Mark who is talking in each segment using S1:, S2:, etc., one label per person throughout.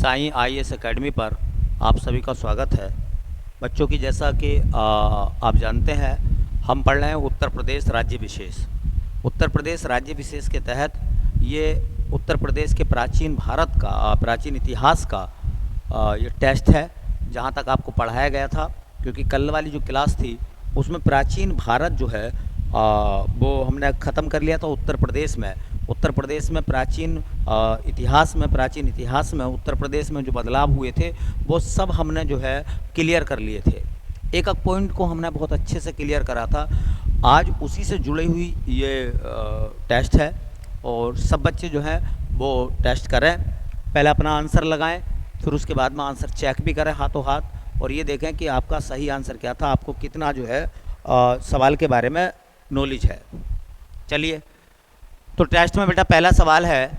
S1: Sai IAS academy पर आप सभी का स्वागत है। बच्चों की जैसा कि आप जानते हैं, हम पढ़ रहे हैं उत्तर प्रदेश राज्य विशेष। उत्तर प्रदेश राज्य विशेष के तहत ये उत्तर प्रदेश के प्राचीन भारत का प्राचीन इतिहास का ये टेस्ट है, जहाँ तक आपको पढ़ाया गया था। क्योंकि कल वाली जो क्लास थी उसमें प्राचीन भारत जो है वो हमने ख़त्म कर लिया था। उत्तर प्रदेश में प्राचीन इतिहास में उत्तर प्रदेश में जो बदलाव हुए थे वो सब हमने जो है क्लियर कर लिए थे। एक एक पॉइंट को हमने बहुत अच्छे से क्लियर करा था। आज उसी से जुड़ी हुई ये टेस्ट है और सब बच्चे जो हैं वो टेस्ट करें। पहले अपना आंसर लगाएं, फिर उसके बाद में आंसर चेक भी करें हाथों हाथ, और ये देखें कि आपका सही आंसर क्या था, आपको कितना जो है सवाल के बारे में नॉलेज है। चलिए, तो टेस्ट में बेटा पहला सवाल है,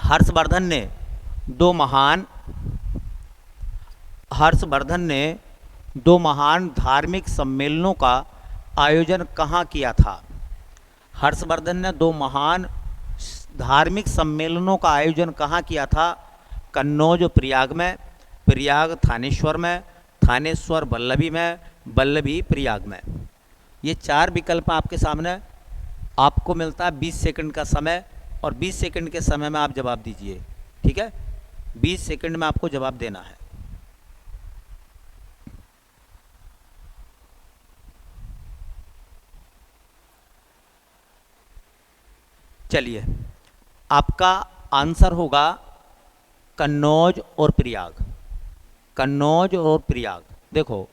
S1: हर्षवर्धन ने दो महान धार्मिक सम्मेलनों का आयोजन कहाँ किया था? हर्षवर्धन ने दो महान धार्मिक सम्मेलनों का आयोजन कहाँ किया था? कन्नौज प्रयाग में, प्रयाग थानेश्वर में, थानेश्वर वल्लभी में, वल्लभी प्रयाग में। ये चार विकल्प आपके सामने। आपको मिलता है 20 सेकंड का समय, और 20 सेकंड के समय में आप जवाब दीजिए। ठीक है, 20 सेकंड में आपको जवाब देना है। चलिए, आपका आंसर होगा कन्नौज और प्रयाग। कन्नौज और प्रयाग। देखो,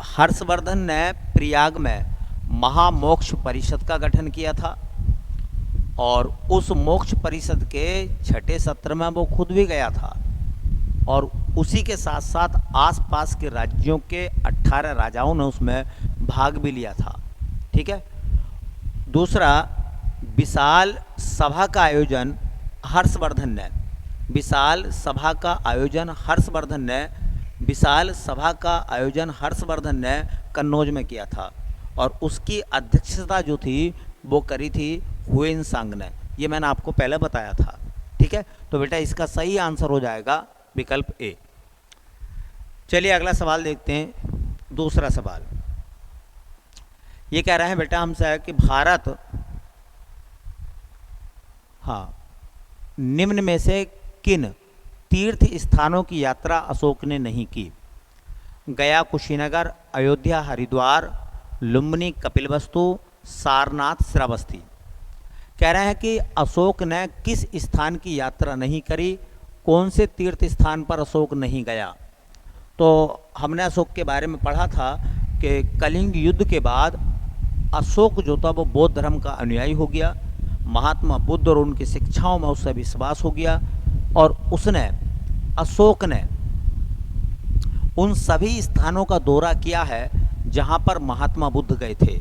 S1: हर्षवर्धन ने प्रयाग में महामोक्ष परिषद का गठन किया था, और उस मोक्ष परिषद के छठे सत्र में वो खुद भी गया था, और उसी के साथ साथ आसपास के राज्यों के 18 राजाओं ने उसमें भाग भी लिया था। ठीक है। दूसरा, विशाल सभा का आयोजन हर्षवर्धन ने कन्नौज में किया था, और उसकी अध्यक्षता जो थी वो करी थी हुएनसांग ने। ये मैंने आपको पहले बताया था। ठीक है, तो बेटा इसका सही आंसर हो जाएगा विकल्प ए। चलिए अगला सवाल देखते हैं। दूसरा सवाल ये कह रहा है बेटा हमसे कि निम्न में से किन तीर्थ स्थानों की यात्रा अशोक ने नहीं की? गया कुशीनगर, अयोध्या हरिद्वार, लुम्बिनी कपिलवस्तु, सारनाथ श्रावस्ती। कह रहे हैं कि अशोक ने किस स्थान की यात्रा नहीं करी, कौन से तीर्थ स्थान पर अशोक नहीं गया? तो हमने अशोक के बारे में पढ़ा था कि कलिंग युद्ध के बाद अशोक जो था वो बौद्ध धर्म का अनुयायी हो गया। महात्मा बुद्ध और उनकी शिक्षाओं में उससे विश्वास हो गया, और अशोक ने उन सभी स्थानों का दौरा किया है जहाँ पर महात्मा बुद्ध गए थे।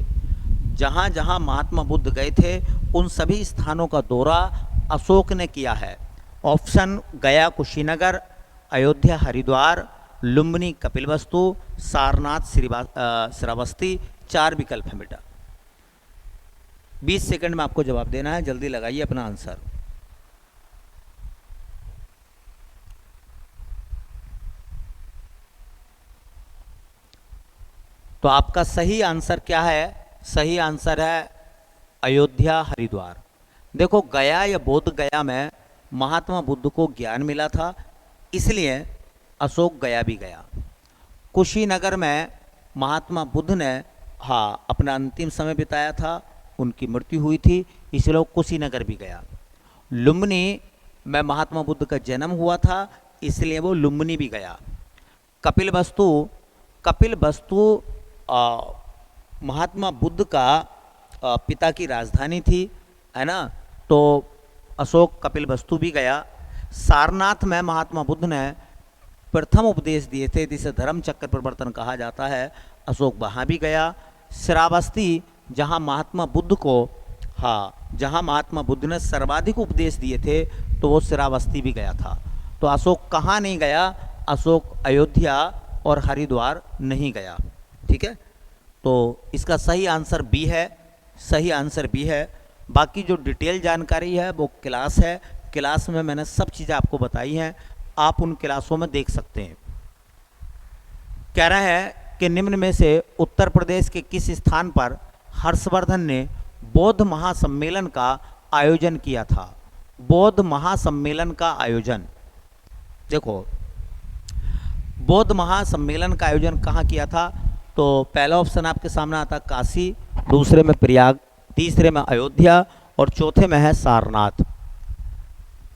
S1: जहाँ जहाँ महात्मा बुद्ध गए थे उन सभी स्थानों का दौरा अशोक ने किया है। ऑप्शन गया कुशीनगर, अयोध्या हरिद्वार, लुम्बिनी कपिलवस्तु, सारनाथ श्रावस्ती। 4 विकल्प हैं बेटा। 20 सेकंड में आपको जवाब देना है, जल्दी लगाइए अपना आंसर। तो आपका सही आंसर क्या है? सही आंसर है अयोध्या हरिद्वार। देखो, गया या बोध गया में महात्मा बुद्ध को ज्ञान मिला था, इसलिए अशोक गया भी गया। कुशीनगर में महात्मा बुद्ध ने अपना अंतिम समय बिताया था, उनकी मृत्यु हुई थी, इसलिए वो कुशीनगर भी गया। लुम्बिनी में महात्मा बुद्ध का जन्म हुआ था, इसलिए वो लुम्बिनी भी गया। कपिलवस्तु महात्मा बुद्ध का पिता की राजधानी थी, है ना, तो अशोक कपिलवस्तु भी गया। सारनाथ में महात्मा बुद्ध ने प्रथम उपदेश दिए थे, जिसे धर्म चक्र प्रवर्तन कहा जाता है, अशोक वहाँ भी गया। श्रावस्ती, जहाँ महात्मा बुद्ध ने सर्वाधिक उपदेश दिए थे, तो वो श्रावस्ती भी गया था। तो अशोक कहाँ नहीं गया? अशोक अयोध्या और हरिद्वार नहीं गया। ठीक है, तो इसका सही आंसर बी है। बाकी जो डिटेल जानकारी है वो क्लास है, क्लास में मैंने सब चीज़ें आपको बताई हैं, आप उन क्लासों में देख सकते हैं। कह रहा है कि निम्न में से उत्तर प्रदेश के किस स्थान पर हर्षवर्धन ने बौद्ध महासम्मेलन का आयोजन किया था? बौद्ध महासम्मेलन का आयोजन, देखो बौद्ध महासम्मेलन का आयोजन कहाँ किया था? तो पहला ऑप्शन आपके सामने आता काशी, दूसरे में प्रयाग, तीसरे में अयोध्या और चौथे में है सारनाथ।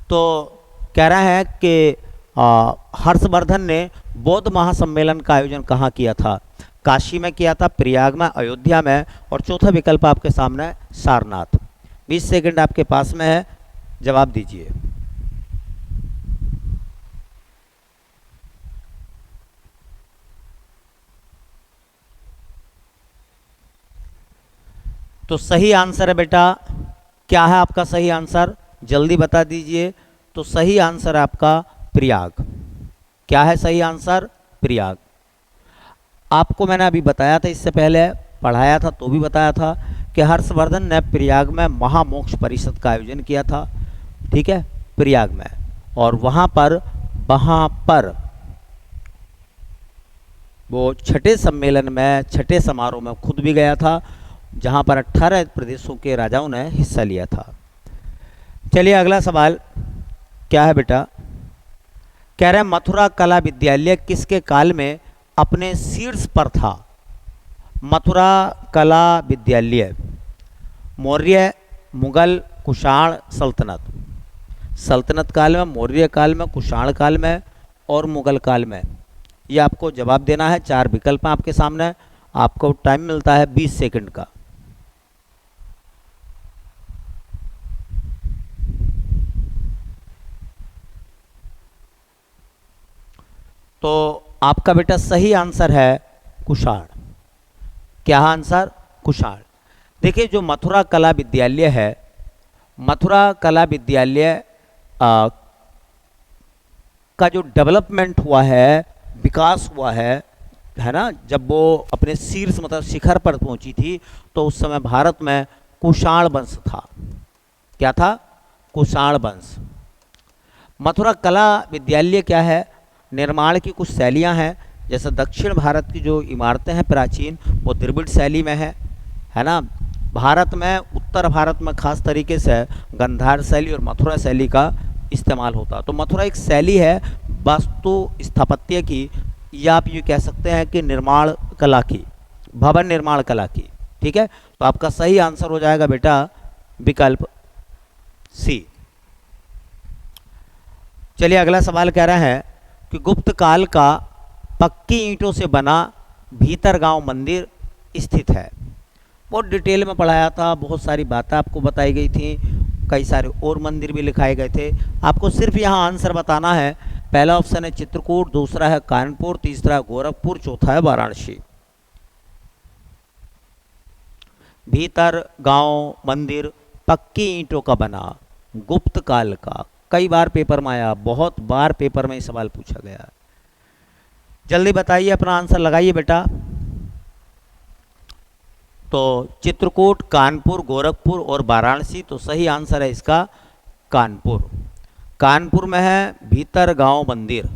S1: तो कह रहा है कि हर्षवर्धन ने बौद्ध महासम्मेलन का आयोजन कहाँ किया था? काशी में किया था, प्रयाग में, अयोध्या में और चौथा विकल्प आपके सामने सारनाथ। 20 सेकंड आपके पास में है, जवाब दीजिए। तो सही आंसर है बेटा, क्या है आपका सही आंसर? जल्दी बता दीजिए। तो सही आंसर है आपका प्रयाग। क्या है सही आंसर? प्रयाग। आपको मैंने अभी बताया था, इससे पहले पढ़ाया था तो भी बताया था कि हर्षवर्धन ने प्रयाग में महामोक्ष परिषद का आयोजन किया था, ठीक है, प्रयाग में। और वहाँ पर वो छठे सम्मेलन में, छठे समारोह में खुद भी गया था, जहाँ पर 18 प्रदेशों के राजाओं ने हिस्सा लिया था। चलिए अगला सवाल क्या है बेटा? कह रहे हैं मथुरा कला विद्यालय किसके काल में अपने शीर्ष पर था? मथुरा कला विद्यालय मौर्य, मुगल, कुषाण, सल्तनत। सल्तनत काल में, मौर्य काल में, कुषाण काल में और मुगल काल में। ये आपको जवाब देना है। 4 विकल्प हैं आपके सामने, आपको टाइम मिलता है 20 सेकंड का। तो आपका बेटा सही आंसर है कुषाण। क्या आंसर? कुषाण। देखिए जो मथुरा कला विद्यालय है, मथुरा कला विद्यालय का जो डेवलपमेंट हुआ है, विकास हुआ है ना, जब वो अपने शीर्ष मतलब शिखर पर पहुंची थी तो उस समय भारत में कुषाण वंश था। क्या था? कुषाण वंश। मथुरा कला विद्यालय क्या है? निर्माण की कुछ शैलियां हैं, जैसे दक्षिण भारत की जो इमारतें हैं प्राचीन, वो द्रविड़ शैली में है ना। भारत में, उत्तर भारत में खास तरीके से गंधार शैली और मथुरा शैली का इस्तेमाल होता। तो मथुरा एक शैली है वास्तु स्थापत्य की, या आप ये कह सकते हैं कि निर्माण कला की, भवन निर्माण कला की, ठीक है। तो आपका सही आंसर हो जाएगा बेटा विकल्प सी। चलिए अगला सवाल कह रहा है कि गुप्त काल का पक्की ईंटों से बना भीतरगांव मंदिर स्थित है। बहुत डिटेल में पढ़ाया था, बहुत सारी बातें आपको बताई गई थी, कई सारे और मंदिर भी लिखाए गए थे। आपको सिर्फ यहाँ आंसर बताना है। पहला ऑप्शन है चित्रकूट, दूसरा है कानपुर, तीसरा गोरखपुर, चौथा है वाराणसी। भीतरगांव मंदिर पक्की ईंटों का बना, गुप्त काल का। कई बार पेपर में आया, बहुत बार पेपर में सवाल पूछा गया। जल्दी बताइए, अपना आंसर लगाइए बेटा। तो चित्रकूट, कानपुर, गोरखपुर और वाराणसी। तो सही आंसर है इसका कानपुर। कानपुर में है भीतरगांव मंदिर।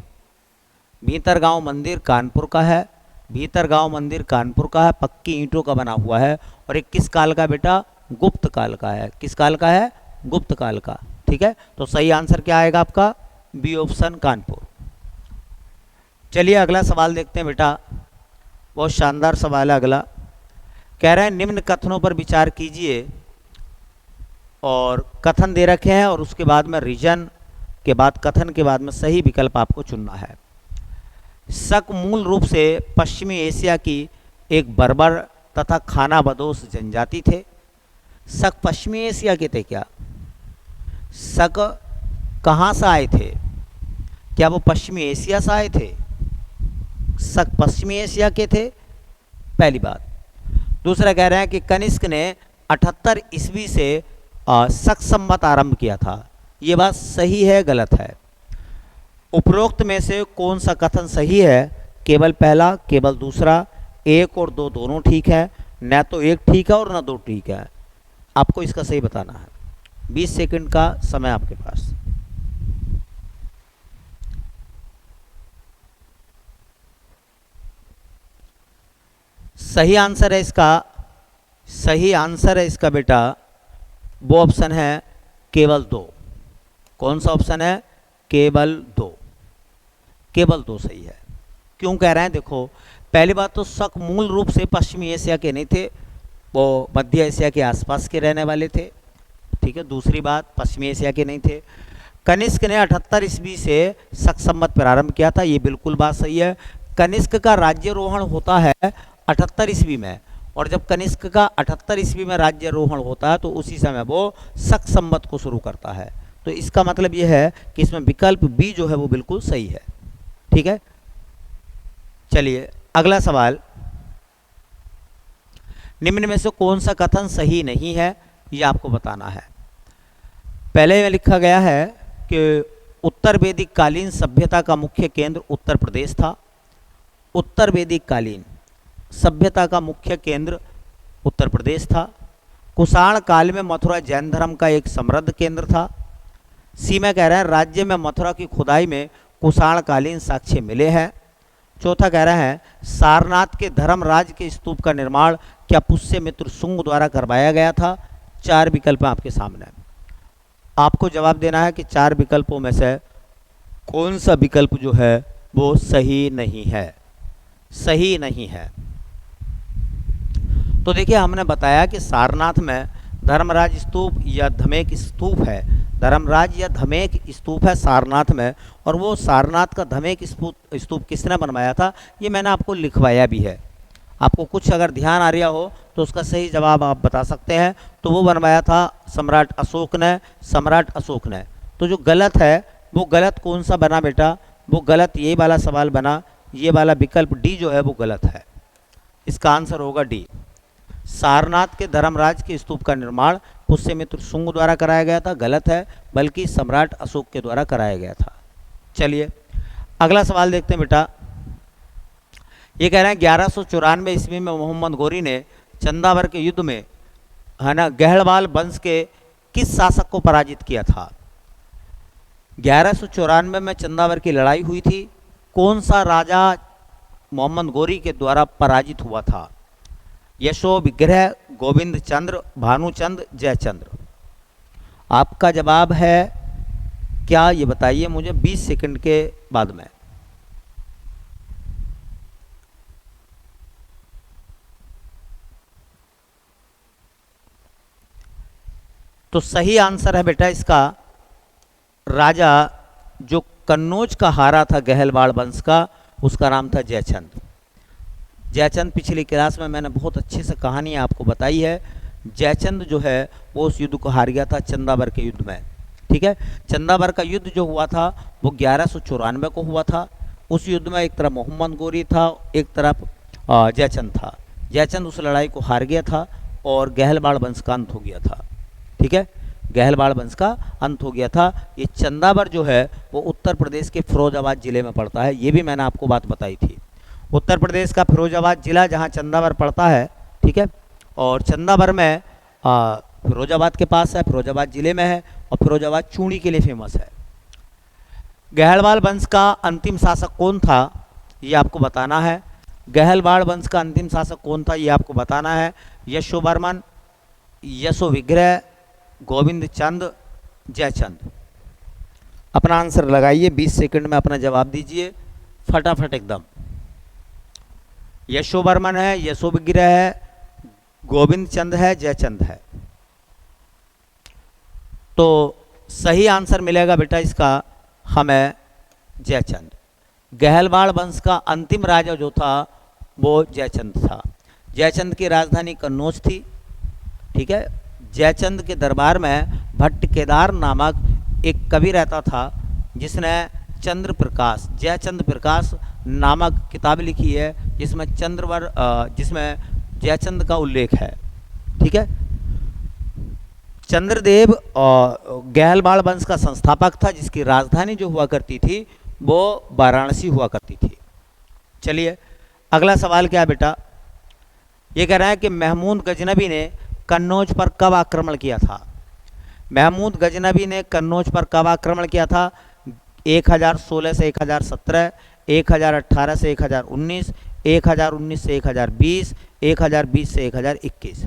S1: भीतरगांव मंदिर कानपुर का है। भीतरगांव मंदिर कानपुर का है, पक्की ईंटों का बना हुआ है। और एक किस काल का बेटा? गुप्त काल का है। किस काल का है? गुप्त काल का, ठीक है। तो सही आंसर क्या आएगा आपका? B option Kanpur. चलिए अगला सवाल देखते हैं बेटा, बहुत शानदार सवाल है अगला। कह रहे हैं निम्न कथनों पर विचार कीजिए, और कथन दे रखे हैं और उसके बाद में रीजन के बाद, कथन के बाद में सही विकल्प आपको चुनना है। शक मूल रूप से पश्चिमी एशिया की एक बर्बर तथा खानाबदोश जनजाति थे। शक पश्चिमी एशिया के थे क्या? शक कहाँ से आए थे? क्या वो पश्चिमी एशिया से आए थे? शक पश्चिमी एशिया के थे, पहली बात। दूसरा कह रहे हैं कि कनिष्क ने 78 ईस्वी से शक संवत आरंभ किया था। ये बात सही है, गलत है? उपरोक्त में से कौन सा कथन सही है? केवल पहला, केवल दूसरा, 1 और 2 दोनों ठीक है, न तो 1 ठीक है और न 2 ठीक है। आपको इसका सही बताना है। 20 सेकंड का समय आपके पास। सही आंसर है इसका, सही आंसर है इसका बेटा वो ऑप्शन है केवल 2। कौन सा ऑप्शन है? केवल 2। केवल 2 सही है। क्यों कह रहे हैं? देखो, पहली बात तो शक मूल रूप से पश्चिमी एशिया के नहीं थे, वो मध्य एशिया के आसपास के रहने वाले थे। ठीक है। दूसरी बात, पश्चिमी एशिया के नहीं थे। कनिष्क ने 78 ईस्वी से शक संवत प्रारंभ किया था, ये बिल्कुल बात सही है। कनिष्क का राज्यारोहण होता है 78 ईस्वी में, और जब कनिष्क का 78 ईस्वी में राज्यारोहण होता है तो उसी समय वो शक संवत को शुरू करता है। तो इसका मतलब ये है कि इसमें विकल्प बी जो है वो बिल्कुल सही है। ठीक है। चलिए अगला सवाल, निम्न में से कौन सा कथन सही नहीं है, ये आपको बताना है। पहले में लिखा गया है कि उत्तर वैदिक कालीन सभ्यता का मुख्य केंद्र उत्तर प्रदेश था। उत्तर वैदिक कालीन सभ्यता का मुख्य केंद्र उत्तर प्रदेश था। कुषाण काल में मथुरा जैन धर्म का एक समृद्ध केंद्र था। सी में कह रहा है राज्य में मथुरा की खुदाई में कुषाण कालीन साक्ष्य मिले हैं। चौथा कह रहा है सारनाथ के धर्मराज के स्तूप का निर्माण क्या पुष्यमित्र शुंग द्वारा करवाया गया था। 4 विकल्प आपके सामने, आपको जवाब देना है कि 4 विकल्पों में से कौन सा विकल्प जो है वो सही नहीं है, सही नहीं है। तो देखिए, हमने बताया कि सारनाथ में धर्मराज स्तूप या धमेक स्तूप है, धर्मराज या धमेक स्तूप है सारनाथ में, और वो सारनाथ का धमेक स्तूप किसने बनवाया था ये मैंने आपको लिखवाया भी है। आपको कुछ अगर ध्यान आ रहा हो तो उसका सही जवाब आप बता सकते हैं। तो वो बनवाया था सम्राट अशोक ने, सम्राट अशोक ने। तो जो गलत है वो गलत कौन सा बना बेटा? वो गलत ये वाला सवाल बना, ये वाला विकल्प डी जो है वो गलत है। इसका आंसर होगा डी। सारनाथ के धर्मराज के स्तूप का निर्माण पुष्यमित्र शुंग द्वारा कराया गया था, गलत है, बल्कि सम्राट अशोक के द्वारा कराया गया था। चलिए अगला सवाल देखते हैं बेटा। ये कह रहे हैं 1194 ईस्वी में मोहम्मद गोरी ने चंदावर के युद्ध में, है ना, गहलवाल वंश के किस शासक को पराजित किया था। 1194 में चंदावर की लड़ाई हुई थी, कौन सा राजा मोहम्मद गोरी के द्वारा पराजित हुआ था? यशो विग्रह, गोविंद चंद्र, भानुचंद्र, जयचंद्र। आपका जवाब है क्या ये बताइए मुझे 20 सेकंड के बाद में। तो सही आंसर है बेटा इसका राजा जो कन्नौज का हारा था गहलवाड़ वंश का, उसका नाम था जयचंद। जयचंद पिछली क्लास में मैंने बहुत अच्छे से कहानी आपको बताई है। जयचंद जो है वो उस युद्ध को हार गया था चंदावर के युद्ध में। ठीक है। चंदावर का युद्ध जो हुआ था वो 1194 को हुआ था। उस युद्ध में एक तरफ मोहम्मद गोरी था, एक तरफ जयचंद था। जयचंद उस लड़ाई को हार गया था और गहलवाड़ वंश का अंत हो गया था। ठीक है। गहलवाड़ वंश का अंत हो गया था। ये चंदावर जो है वो उत्तर प्रदेश के फिरोजाबाद जिले में पड़ता है, ये भी मैंने आपको बात बताई थी। उत्तर प्रदेश का फिरोजाबाद जिला जहाँ चंदावर पड़ता है, ठीक है, और चंदावर में फिरोजाबाद के पास है, फिरोजाबाद जिले में है, और फिरोजाबाद चूड़ी के लिए फेमस है। गहलवाड़ वंश का अंतिम शासक कौन था ये आपको बताना है। गहलवाड़ वंश का अंतिम शासक कौन था ये आपको बताना है। यशोवर्मन, यशो विग्रह, गोविंद चंद, जयचंद। अपना आंसर लगाइए, 20 सेकंड में अपना जवाब दीजिए फटाफट एकदम। यशोवर्मन है, यशो विग्रह है, गोविंद चंद है, जयचंद है। तो सही आंसर मिलेगा बेटा इसका हमें जयचंद। गहलवाड़ वंश का अंतिम राजा जो था वो जयचंद था। जयचंद की राजधानी कन्नौज थी। ठीक है। जयचंद के दरबार में भट्ट केदार नामक एक कवि रहता था जिसने चंद्र प्रकाश, जयचंद प्रकाश नामक किताब लिखी है जिसमें जिसमें जयचंद का उल्लेख है। ठीक है। चंद्रदेव गहलवाड़ वंश का संस्थापक था जिसकी राजधानी जो हुआ करती थी वो वाराणसी हुआ करती थी। चलिए अगला सवाल क्या है बेटा। ये कह रहा है कि महमूद गजनबी ने कन्नौज पर कब आक्रमण किया था। महमूद गजनबी ने कन्नौज पर कब आक्रमण किया था? 1016 से 1017, 1018 से 1019, 1019 से 1020, 1020 से 1021।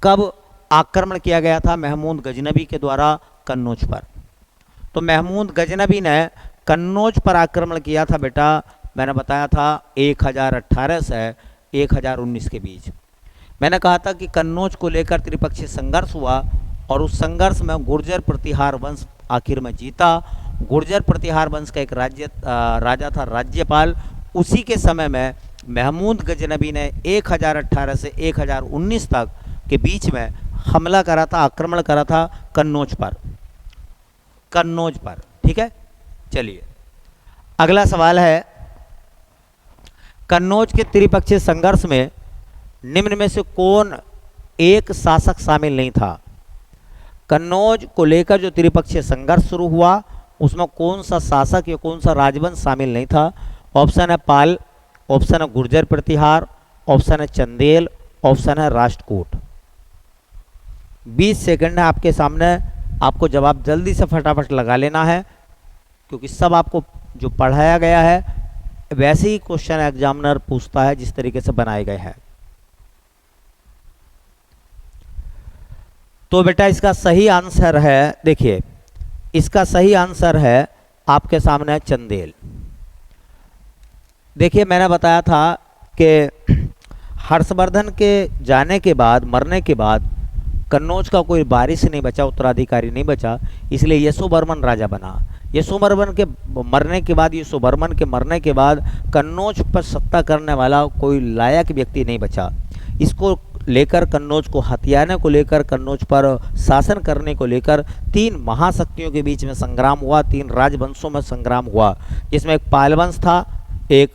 S1: कब आक्रमण किया गया था महमूद गजनबी के द्वारा कन्नौज पर? तो महमूद गजनबी ने कन्नौज पर आक्रमण किया था बेटा, मैंने बताया था 1018 से 1019 के बीच। मैंने कहा था कि कन्नौज को लेकर त्रिपक्षीय संघर्ष हुआ और उस संघर्ष में गुर्जर प्रतिहार वंश आखिर में जीता। गुर्जर प्रतिहार वंश का एक राजा था राज्यपाल। उसी के समय में महमूद गजनबी ने 1018 से 1019 तक के बीच में हमला करा था, आक्रमण करा था कन्नौज पर, कन्नौज पर। ठीक है, चलिए अगला सवाल है, कन्नौज के त्रिपक्षीय संघर्ष में निम्न में से कौन एक शासक शामिल नहीं था? कन्नौज को लेकर जो त्रिपक्षीय संघर्ष शुरू हुआ उसमें कौन सा शासक या कौन सा राजवंश शामिल नहीं था? ऑप्शन है पाल, ऑप्शन है गुर्जर प्रतिहार, ऑप्शन है चंदेल, ऑप्शन है राष्ट्रकूट। 20 सेकंड है आपके सामने, आपको जवाब जल्दी से फटाफट लगा लेना है, क्योंकि सब आपको जो पढ़ाया गया है वैसे ही क्वेश्चन एग्जामिनर पूछता है जिस तरीके से बनाए गए हैं। तो बेटा इसका सही आंसर है, देखिए इसका सही आंसर है आपके सामने चंदेल। देखिए मैंने बताया था कि हर्षवर्धन के जाने के बाद, मरने के बाद कन्नौज का कोई वारिस नहीं बचा, उत्तराधिकारी नहीं बचा, इसलिए यशोवर्मन राजा बना। यशोवर्मन के मरने के बाद, यशोवर्मन के मरने के बाद कन्नौज पर सत्ता करने वाला कोई लायक व्यक्ति नहीं बचा। इसको लेकर, कन्नौज को हथियाने को लेकर, कन्नौज पर शासन करने को लेकर 3 महाशक्तियों के बीच में संग्राम हुआ, 3 राजवंशों में संग्राम हुआ, जिसमें एक पाल वंश था, एक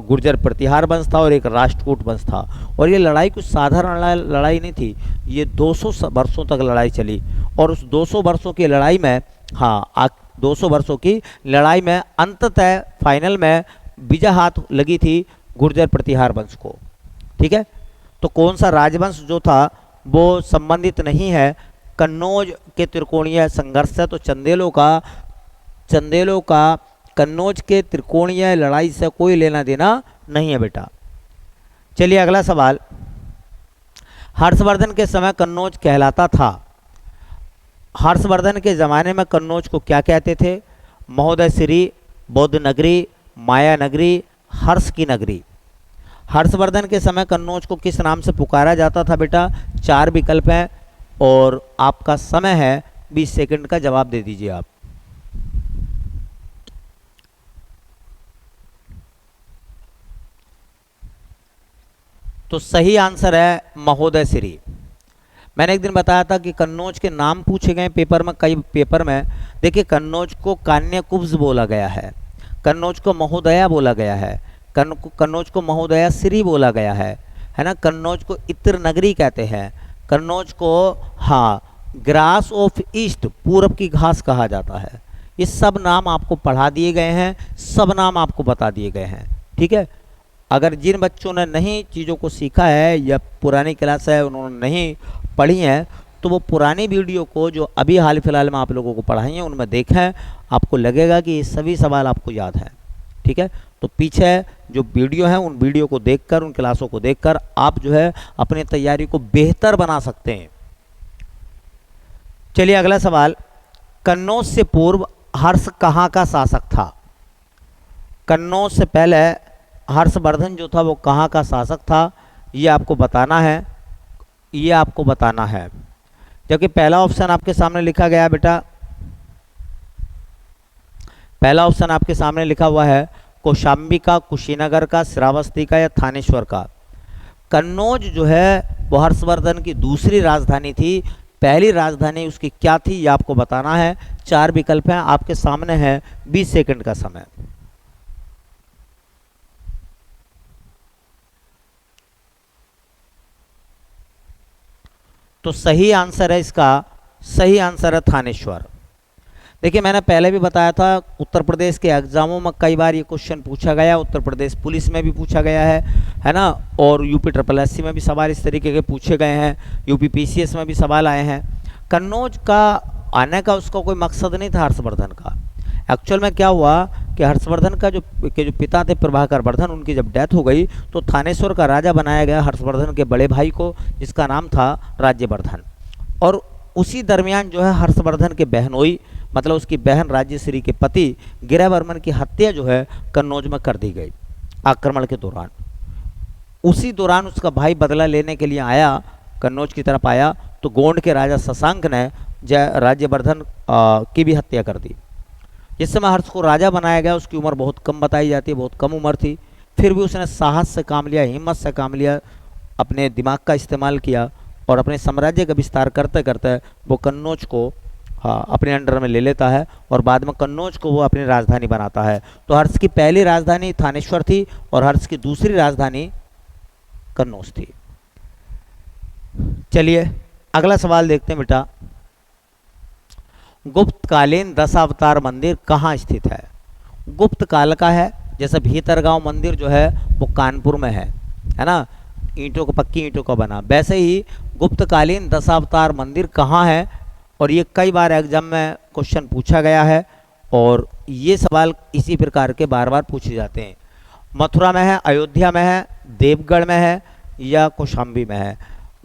S1: गुर्जर प्रतिहार वंश था और एक राष्ट्रकूट वंश था। और ये लड़ाई कुछ साधारण लड़ाई नहीं थी, ये 200 वर्षों तक लड़ाई चली। और उस 200 वर्षों की लड़ाई में, हाँ 200 वर्षों की लड़ाई में अंततः फाइनल में विजय हाथ लगी थी गुर्जर प्रतिहार वंश को। ठीक है, तो कौन सा राजवंश जो था वो संबंधित नहीं है कन्नौज के त्रिकोणीय संघर्ष से, तो चंदेलों का कन्नौज के त्रिकोणीय लड़ाई से कोई लेना देना नहीं है बेटा। चलिए अगला सवाल, हर्षवर्धन के समय कन्नौज कहलाता था? हर्षवर्धन के ज़माने में कन्नौज को क्या कहते थे? महोदय श्री, बौद्ध नगरी, माया नगरी, हर्ष की नगरी। हर्षवर्धन के समय कन्नौज को किस नाम से पुकारा जाता था बेटा? 4 विकल्प हैं और आपका समय है 20 सेकंड का, जवाब दे दीजिए आप। तो सही आंसर है महोदय श्री। मैंने एक दिन बताया था कि कन्नौज के नाम पूछे गए पेपर में, कई पेपर में। देखिए कन्नौज को कान्यकुब्ज बोला गया है, कन्नौज को महोदया बोला गया है, कन्नौज को महोदया श्री बोला गया है ना। कन्नौज को इत्र नगरी कहते हैं, कन्नौज को ग्रास ऑफ ईस्ट, पूरब की घास कहा जाता है। ये सब नाम आपको पढ़ा दिए गए हैं, सब नाम आपको बता दिए गए हैं। ठीक है, अगर जिन बच्चों ने नहीं चीज़ों को सीखा है या पुरानी क्लास है उन्होंने नहीं पढ़ी हैं, तो वो पुरानी वीडियो को जो अभी हाल फिलहाल में आप लोगों को पढ़ाई हैं उनमें देखें, आपको लगेगा कि ये सभी सवाल आपको याद हैं। ठीक है, तो पीछे जो वीडियो हैं उन वीडियो को देखकर, उन क्लासों को देखकर आप जो है अपनी तैयारी को बेहतर बना सकते हैं। चलिए अगला सवाल, कन्नौज से पूर्व हर्ष कहाँ का शासक था? कन्नौज से पहले हर्षवर्धन जो था वो कहाँ का शासक था, ये आपको बताना है, ये आपको बताना है। जबकि पहला ऑप्शन आपके सामने लिखा गया बेटा, पहला ऑप्शन आपके सामने लिखा हुआ है कौशाम्बी का, कुशीनगर का, श्रावस्ती का या थानेश्वर का। कन्नौज जो है वो हर्षवर्धन की दूसरी राजधानी थी, पहली राजधानी उसकी क्या थी ये आपको बताना है। 4 विकल्प हैं आपके सामने, है 20 सेकंड का समय। तो सही आंसर है इसका, सही आंसर है थानेश्वर। देखिए मैंने पहले भी बताया था उत्तर प्रदेश के एग्जामों में कई बार ये क्वेश्चन पूछा गया, उत्तर प्रदेश पुलिस में भी पूछा गया है ना, और यूपी SSS में भी सवाल इस तरीके के पूछे गए हैं, यूपी PCS में भी सवाल आए हैं। कन्नौज का आने का उसका कोई मकसद नहीं था हर्षवर्धन का। एक्चुअल में क्या हुआ कि हर्षवर्धन का जो पिता थे प्रभाकर वर्धन, उनकी जब डेथ हो गई तो थानेश्वर का राजा बनाया गया हर्षवर्धन के बड़े भाई को, जिसका नाम था राज्यवर्धन। और उसी दरमियान जो है हर्षवर्धन के बहनोई, मतलब उसकी बहन राज्यश्री के पति गिरिवर्मन की हत्या जो है कन्नौज में कर दी गई आक्रमण के दौरान। उसी दौरान उसका भाई बदला लेने के लिए आया, कन्नौज की तरफ आया, तो गोंड के राजा शशांक ने राज्यवर्धन की भी हत्या कर दी। जिस समय हर्ष को राजा बनाया गया उसकी उम्र बहुत कम बताई जाती है, बहुत कम उम्र थी, फिर भी उसने साहस से काम लिया, हिम्मत से काम लिया, अपने दिमाग का इस्तेमाल किया और अपने साम्राज्य का विस्तार करते करते वो कन्नौज को अपने अंडर में ले लेता है और बाद में कन्नौज को वो अपनी राजधानी बनाता है। तो हर्ष की पहली राजधानी थानेश्वर थी और हर्ष की दूसरी राजधानी कन्नौज थी। चलिए अगला सवाल देखते हैं बेटा, गुप्तकालीन दशावतार मंदिर कहाँ स्थित है? गुप्त काल का है, जैसे भीतरगांव मंदिर जो है वो कानपुर में है ना, ईंटों को, पक्की ईंटों का बना। वैसे ही गुप्तकालीन दशावतार मंदिर कहाँ है, और ये कई बार एग्जाम में क्वेश्चन पूछा गया है और ये सवाल इसी प्रकार के बार बार पूछे जाते हैं। मथुरा में है, अयोध्या में है, देवगढ़ में है या कौशाम्बी में है?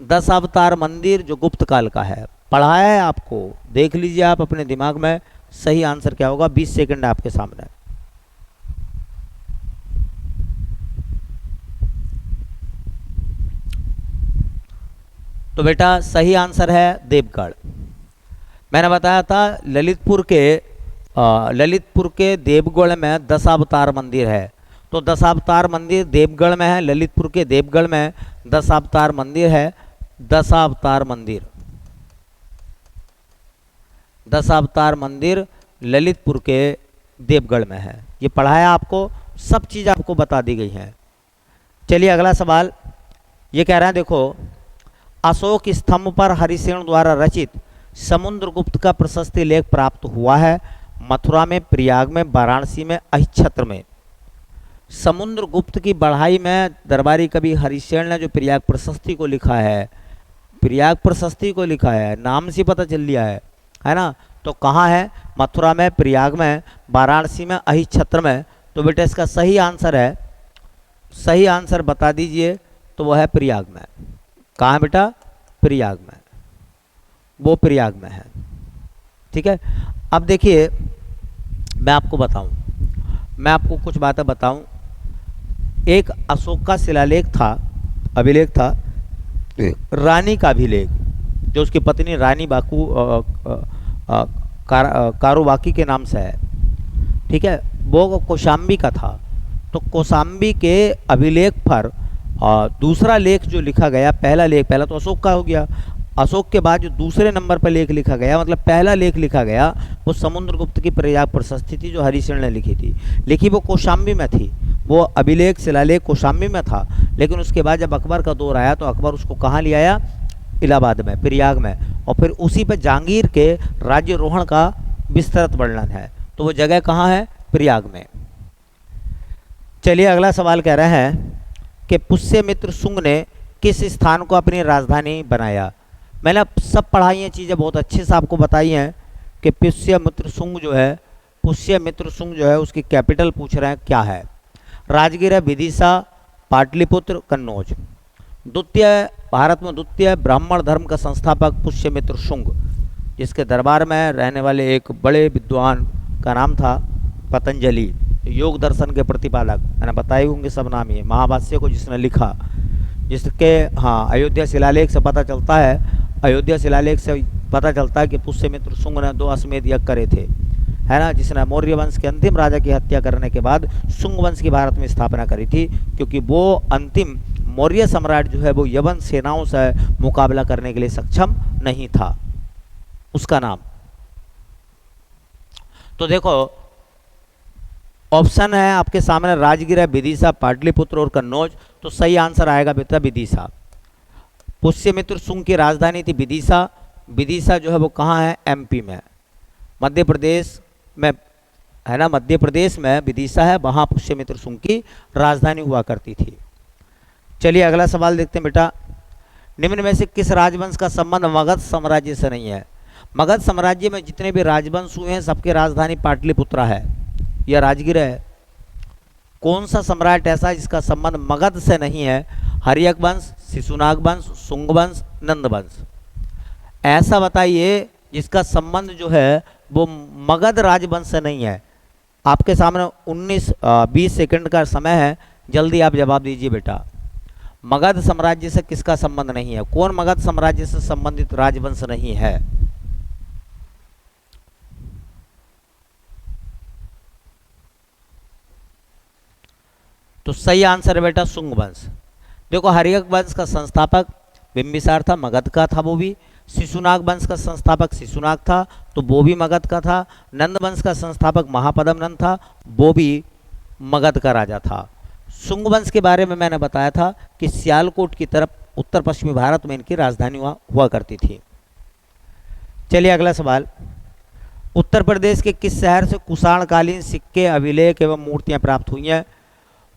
S1: दशावतार मंदिर जो गुप्त काल का है, पढ़ाया है आपको, देख लीजिए आप अपने दिमाग में सही आंसर क्या होगा। 20 सेकंड आपके सामने। तो बेटा सही आंसर है देवगढ़। मैंने बताया था ललितपुर के देवगढ़ में दशावतार मंदिर है, तो दशावतार मंदिर देवगढ़ में है, ललितपुर के देवगढ़ में दशावतार मंदिर है। दशावतार मंदिर ललितपुर के देवगढ़ में है। ये पढ़ाया आपको, सब चीज़ आपको बता दी गई है। चलिए अगला सवाल ये कह रहा है, देखो, अशोक स्तंभ पर हरिसेन द्वारा रचित समुद्रगुप्त का प्रशस्ति लेख प्राप्त हुआ है। मथुरा में, प्रयाग में, वाराणसी में, अहिच्छत्र में। समुद्रगुप्त की बढ़ाई में दरबारी कवि हरिसेन ने जो प्रयाग प्रशस्ति को लिखा है, प्रयाग प्रशस्ति को लिखा है, नाम से पता चल लिया है ना। तो कहाँ है? मथुरा में, प्रयाग में, वाराणसी में, अहिच्छत्र में। तो बेटा इसका सही आंसर है, सही आंसर बता दीजिए, तो वह है प्रयाग में। कहाँ है बेटा? प्रयाग में, वो प्रयाग में है। ठीक है। अब देखिए मैं आपको बताऊं, मैं आपको कुछ बातें बताऊं। एक अशोक का शिलालेख था, अभिलेख था, रानी का अभिलेख, जो उसकी पत्नी रानी बाकू कारुबाकी के नाम से है। ठीक है, वो कौशाम्बी का था। तो कौशाम्बी के अभिलेख पर दूसरा लेख जो लिखा गया, पहला तो अशोक का हो गया, अशोक के बाद जो दूसरे नंबर पर लेख लिखा गया, मतलब पहला लेख लिखा गया, वो समुद्रगुप्त की प्रयाग प्रशस्ति थी जो हरिसेन ने लिखी थी। लिखी वो कौशाम्बी में थी, वो अभिलेख शिलालेख कौशाम्बी में था। लेकिन उसके बाद जब अकबर का दौर आया तो अकबर उसको कहाँ ले आया? इलाहाबाद में, प्रयाग में। और फिर उसी पर जहांगीर के राज्यरोहण का विस्तृत वर्णन है। तो वो जगह कहाँ है? प्रयाग में। चलिए अगला सवाल कह रहे हैं कि पुष्यमित्र शुंग ने किस स्थान को अपनी राजधानी बनाया? मैंने सब पढ़ाई हैं चीज़ें, बहुत अच्छे से आपको बताई हैं कि पुष्यमित्र शुंग जो है उसकी कैपिटल पूछ रहे हैं क्या है। राजगीर, विदिशा, पाटलिपुत्र, कन्नौज। भारत में द्वितीय ब्राह्मण धर्म का संस्थापक पुष्यमित्र शुंग, जिसके दरबार में रहने वाले एक बड़े विद्वान का नाम था पतंजलि, योग दर्शन के प्रतिपालक। मैंने बताए होंगे सब नाम, ये महाभाष्य को जिसने लिखा, जिसके अयोध्या शिलालेख से पता चलता है, अयोध्या शिलालेख से पता चलता है कि पुष्यमित्र शुंग ने 2 अश्वमेध यज्ञ करे थे, है ना, जिसने मौर्य वंश के अंतिम राजा की हत्या करने के बाद शुंग वंश की भारत में स्थापना करी थी, क्योंकि वो अंतिम मौर्य सम्राट जो है वो यवन सेनाओं से मुकाबला करने के लिए सक्षम नहीं था, उसका नाम। तो देखो ऑप्शन है आपके सामने, राजगीर, विदिशा, पाटलिपुत्र और कन्नौज। तो सही आंसर आएगा बेटा विदिशा। पुष्यमित्र शुंग की राजधानी थी विदिशा। विदिशा जो है वो कहाँ है? एमपी में, मध्य प्रदेश में, है ना, मध्य प्रदेश में विदिशा है, वहाँ पुष्यमित्र शुंग की राजधानी हुआ करती थी। चलिए अगला सवाल देखते हैं बेटा, निम्न में से किस राजवंश का संबंध मगध साम्राज्य से नहीं है? मगध साम्राज्य में जितने भी राजवंश हुए हैं सबके राजधानी पाटलिपुत्र है, या राजगीर है। कौन सा सम्राट ऐसा जिसका संबंध मगध से नहीं है? हर्यक वंश, शिशुनाग वंश, शुंग वंश, नंद वंश। ऐसा बताइए जिसका संबंध जो है वो मगध राजवंश से नहीं है। आपके सामने 20 सेकंड का समय है, जल्दी आप जवाब दीजिए बेटा। मगध साम्राज्य से किसका संबंध नहीं है? कौन मगध साम्राज्य से संबंधित राजवंश नहीं है? तो सही आंसर है बेटा शुंग वंश। देखो, हर्यक वंश का संस्थापक बिंबिसार था, मगध का था वो भी। शिशुनाग वंश का संस्थापक शिशुनाग था, तो वो भी मगध का था। नंद वंश का संस्थापक महापद्म नंद था, वो भी मगध का राजा था। शुंग वंश के बारे में मैंने बताया था कि सियालकोट की तरफ उत्तर पश्चिमी भारत में इनकी राजधानी हुआ करती थी। चलिए अगला सवाल। उत्तर प्रदेश के किस शहर से कुषाणकालीन सिक्के, अभिलेख एवं मूर्तियां प्राप्त हुई हैं?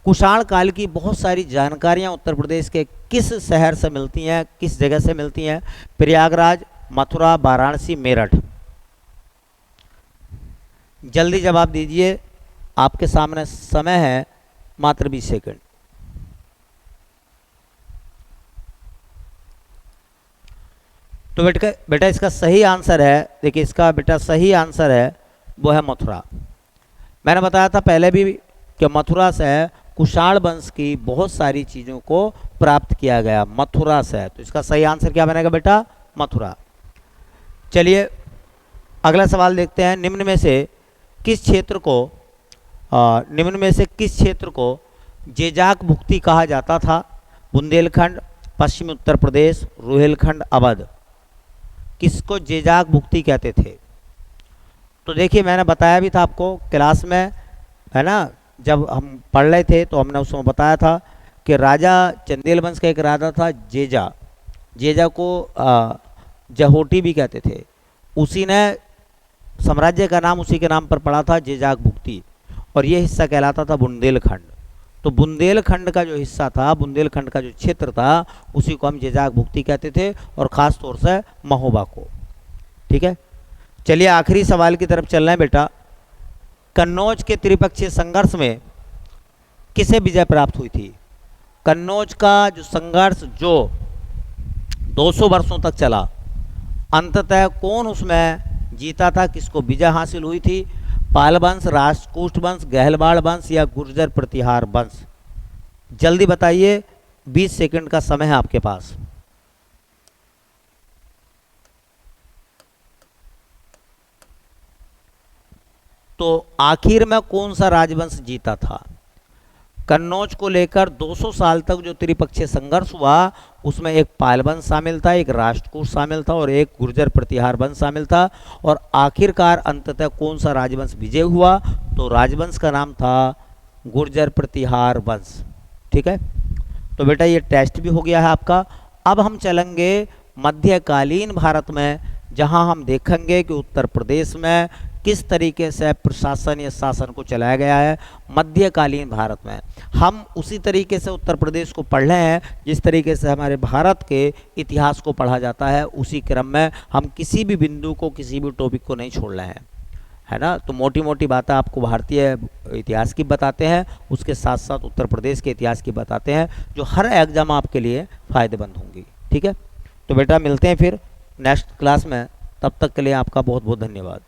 S1: कुषाण काल की बहुत सारी जानकारियां उत्तर प्रदेश के किस शहर से मिलती हैं, किस जगह से मिलती हैं? प्रयागराज, मथुरा, वाराणसी, मेरठ। जल्दी जवाब दीजिए, आपके सामने समय है मात्र 20 सेकंड। तो बेटा इसका सही आंसर है, देखिए इसका बेटा सही आंसर है वो है मथुरा। मैंने बताया था पहले भी कि मथुरा से कुषाण वंश की बहुत सारी चीज़ों को प्राप्त किया गया, मथुरा से। तो इसका सही आंसर क्या बनेगा बेटा? मथुरा। चलिए अगला सवाल देखते हैं। निम्न में से किस क्षेत्र को जेजाक भुक्ति कहा जाता था? बुंदेलखंड, पश्चिमी उत्तर प्रदेश, रुहेलखंड, अवध। किसको जेजाक भुक्ति कहते थे? तो देखिए मैंने बताया भी था आपको क्लास में, है ना, जब हम पढ़ रहे थे तो हमने उसमें बताया था कि राजा चंदेल वंश का एक राजा था जेजा। जेजा को जहोटी भी कहते थे। उसी ने साम्राज्य का नाम उसी के नाम पर पड़ा था, जेजाक भुक्ति, और ये हिस्सा कहलाता था बुंदेलखंड। तो बुंदेलखंड का जो हिस्सा था, बुंदेलखंड का जो क्षेत्र था, उसी को हम जेजाक भुक्ति कहते थे, और ख़ास तौर से महोबा को। ठीक है, चलिए आखिरी सवाल की तरफ चल रहे हैं बेटा। कन्नौज के त्रिपक्षीय संघर्ष में किसे विजय प्राप्त हुई थी? कन्नौज का जो संघर्ष जो 200 वर्षों तक चला, अंततः कौन उसमें जीता था, किसको विजय हासिल हुई थी? पाल वंश, राष्ट्रकूट वंश, गहलवाड़ वंश या गुर्जर प्रतिहार वंश? जल्दी बताइए, 20 सेकंड का समय है आपके पास। तो आखिर में कौन सा राजवंश जीता था? कन्नौज को लेकर 200 साल तक जो त्रिपक्षीय संघर्ष हुआ, उसमें एक पाल वंश शामिल था, एक राष्ट्रकूट शामिल था और एक गुर्जर प्रतिहार वंश शामिल था। और आखिरकार अंततः कौन सा राजवंश विजय हुआ? तो राजवंश का नाम था गुर्जर प्रतिहार वंश। ठीक है, तो बेटा ये टेस्ट भी हो गया है आपका। अब हम चलेंगे मध्यकालीन भारत में, जहां हम देखेंगे कि उत्तर प्रदेश में किस तरीके से प्रशासन या शासन को चलाया गया है। मध्यकालीन भारत में हम उसी तरीके से उत्तर प्रदेश को पढ़ रहे हैं जिस तरीके से हमारे भारत के इतिहास को पढ़ा जाता है। उसी क्रम में हम किसी भी बिंदु को, किसी भी टॉपिक को नहीं छोड़ रहे हैं, है ना। तो मोटी मोटी बातें आपको भारतीय इतिहास की बताते हैं, उसके साथ साथ उत्तर प्रदेश के इतिहास की बताते हैं, जो हर एग्जाम आपके लिए फ़ायदेमंद होंगी। ठीक है, तो बेटा मिलते हैं फिर नेक्स्ट क्लास में। तब तक के लिए आपका बहुत बहुत धन्यवाद।